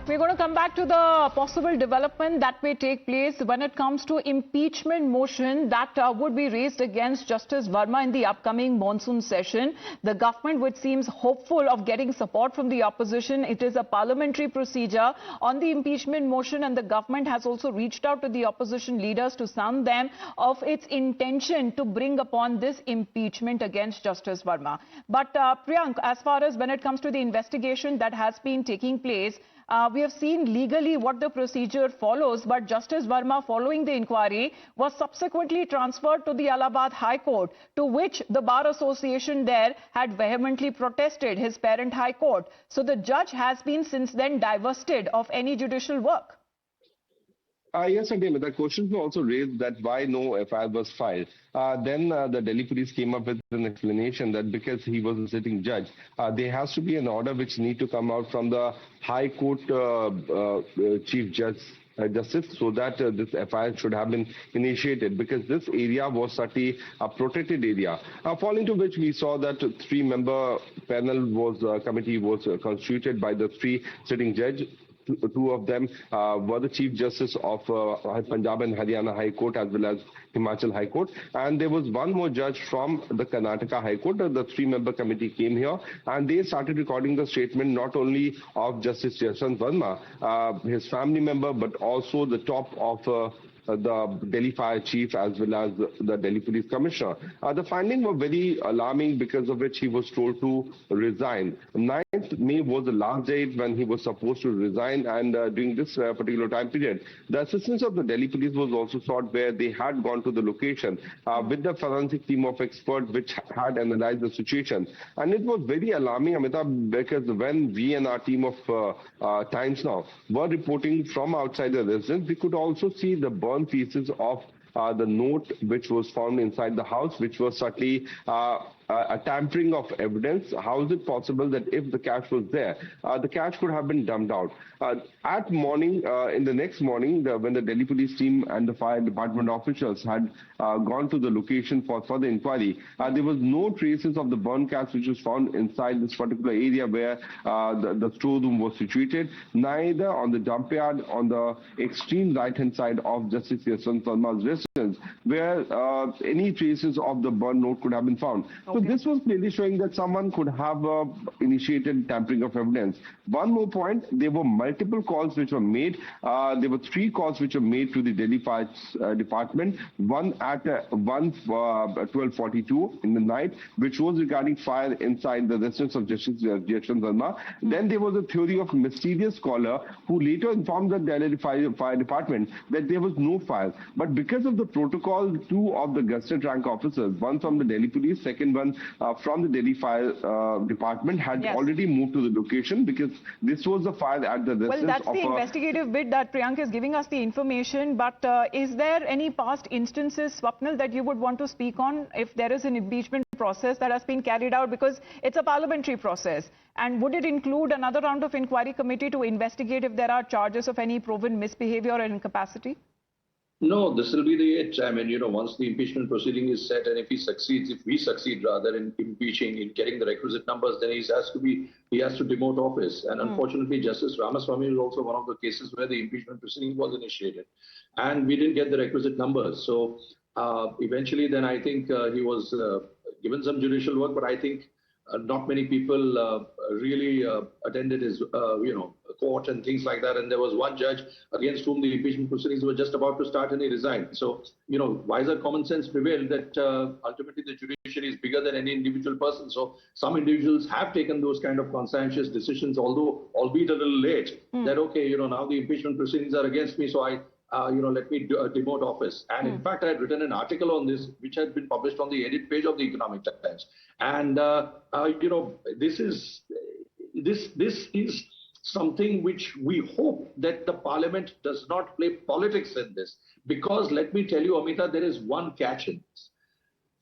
We're going to come back to the possible development that may take place when it comes to impeachment motion that would be raised against Justice Varma in the upcoming monsoon session. The government, which seems hopeful of getting support from the opposition, it is a parliamentary procedure on the impeachment motion, and the government has also reached out to the opposition leaders to sound them of its intention to bring upon this impeachment against Justice Varma. But Priyank, as far as when it comes to the investigation that has been taking place, we have seen legally what the procedure follows, but Justice Varma, following the inquiry, was subsequently transferred to the Allahabad High Court, to which the Bar Association there had vehemently protested, his parent High Court. So the judge has been since then divested of any judicial work. Yes, Adema, the questions were also raised that why no FIR was filed. Then the Delhi police came up with an explanation that because he was a sitting judge, there has to be an order which need to come out from the High Court Chief Justice, so that this FIR should have been initiated, because this area was certainly a protected area. Following to which we saw that three-member panel committee was constituted by the three sitting judges. Two of them were the Chief Justice of Punjab and Haryana High Court as well as Himachal High Court. And there was one more judge from the Karnataka High Court. The three-member committee came here and they started recording the statement not only of Justice Yashwant Varma, his family member, but also the top of the Delhi Fire Chief as well as the Delhi Police Commissioner. The findings were very alarming, because of which he was told to resign. 9th May was the last date when he was supposed to resign, and during this particular time period, the assistance of the Delhi Police was also sought, where they had gone to the location with the forensic team of experts which had analyzed the situation. And it was very alarming, Amitabh, because when we and our team of Times Now were reporting from outside the residence, we could also see the burn pieces of the note which was found inside the house, which was certainly a tampering of evidence. How is it possible that if the cash was there, the cash could have been dumped out? In the next morning, when the Delhi police team and the fire department officials had gone to the location for further inquiry, there was no traces of the burn cash which was found inside this particular area where the storeroom was situated, neither on the dump yard on the extreme right-hand side of Justice Yashwant Varma's residence, where any traces of the burn note could have been found. So this was clearly showing that someone could have initiated tampering of evidence. One more point, there were multiple calls which were made. There were 3 calls which were made to the Delhi Fire Department, one at 12:42 in the night, which was regarding fire inside the residence of Justice Yashwant Varma. Then there was a theory of mysterious caller who later informed the Delhi Fire Department that there was no fire. But because of the protocol, 2 of the gazetted rank officers, one from the Delhi Police, second one from the Delhi Fire Department, had already moved to the location, because this was the fire at the residence. Well, that's the investigative bit that Priyank is giving us the information. But is there any past instances, Swapnil, that you would want to speak on if there is an impeachment process that has been carried out? Because it's a parliamentary process. And would it include another round of inquiry committee to investigate if there are charges of any proven misbehavior or incapacity? No, this will be the it. I mean, once the impeachment proceeding is set, and if we succeed rather in impeaching, in getting the requisite numbers, then he has to demote office. And unfortunately, Justice Ramaswamy is also one of the cases where the impeachment proceeding was initiated, and we didn't get the requisite numbers. So eventually, then I think he was given some judicial work, but I think not many people really attended his, court and things like that. And there was one judge against whom the impeachment proceedings were just about to start, and he resigned. So, wiser common sense prevailed that ultimately the judiciary is bigger than any individual person. So some individuals have taken those kind of conscientious decisions, albeit a little late, that, okay, now the impeachment proceedings are against me, so let me demote office. And in fact, I had written an article on this, which had been published on the edit page of the Economic Times. And, this is something which we hope that the parliament does not play politics in this. Because let me tell you, Amita, there is one catch in this.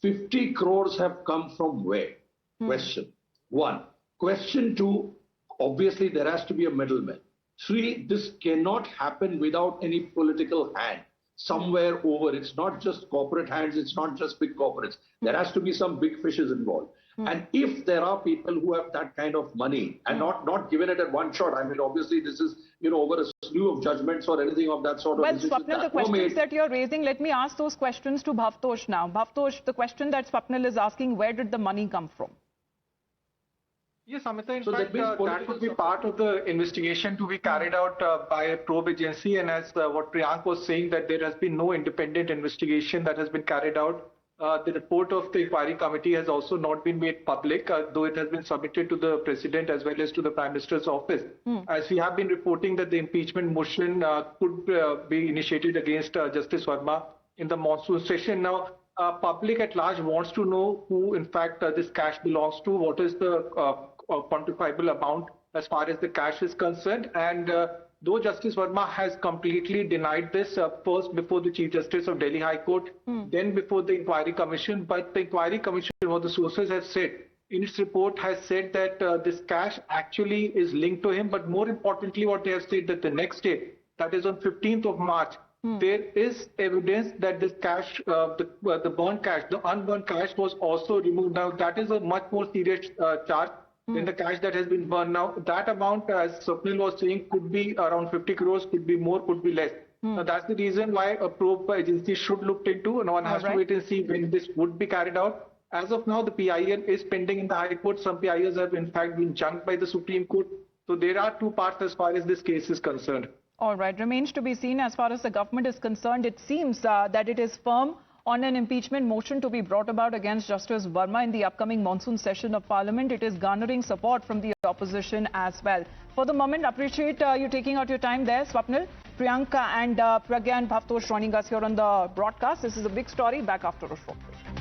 50 crores have come from where? Question 1. Question 2, obviously there has to be a middleman. 3, this cannot happen without any political hand somewhere over. It's not just corporate hands, it's not just big corporates. There has to be some big fishes involved. And if there are people who have that kind of money and not given it at one shot, I mean, obviously this is, over a slew of judgments or anything of that sort of. Well, Swapnil, the questions that you're raising, let me ask those questions to Bhavtosh now. Bhavtosh, the question that Swapnil is asking, where did the money come from? Yes, Amita, in fact, that would be part of the investigation to be carried out by a probe agency. And as what Priyank was saying, that there has been no independent investigation that has been carried out. The report of the inquiry committee has also not been made public, though it has been submitted to the president as well as to the Prime Minister's office. As we have been reporting that the impeachment motion could be initiated against Justice Varma in the monsoon session. Now, public at large wants to know who, in fact, this cash belongs to, what is the quantifiable amount as far as the cash is concerned. And though Justice Verma has completely denied this, first before the Chief Justice of Delhi High Court, then before the Inquiry Commission, but the Inquiry Commission, what the sources have said, in its report has said that this cash actually is linked to him. But more importantly, what they have said that the next day, that is on 15th of March, there is evidence that this cash, the burnt cash, the unburned cash was also removed. Now, that is a much more serious charge than the cash that has been burned. Now, that amount, as Swapnil was saying, could be around 50 crores, could be more, could be less. Now, that's the reason why a probe agency should look into, and one has to wait and see when this would be carried out. As of now, the PIL is pending in the High Court. Some PILs have in fact been junked by the Supreme Court. So there are two parts as far as this case is concerned. All right, remains to be seen as far as the government is concerned. It seems that it is firm on an impeachment motion to be brought about against Justice Varma in the upcoming monsoon session of Parliament. It is garnering support from the opposition as well. For the moment, appreciate you taking out your time there, Swapnil, Priyanka and Pragya and Bhavtosh joining us here on the broadcast. This is a big story. Back after a short break.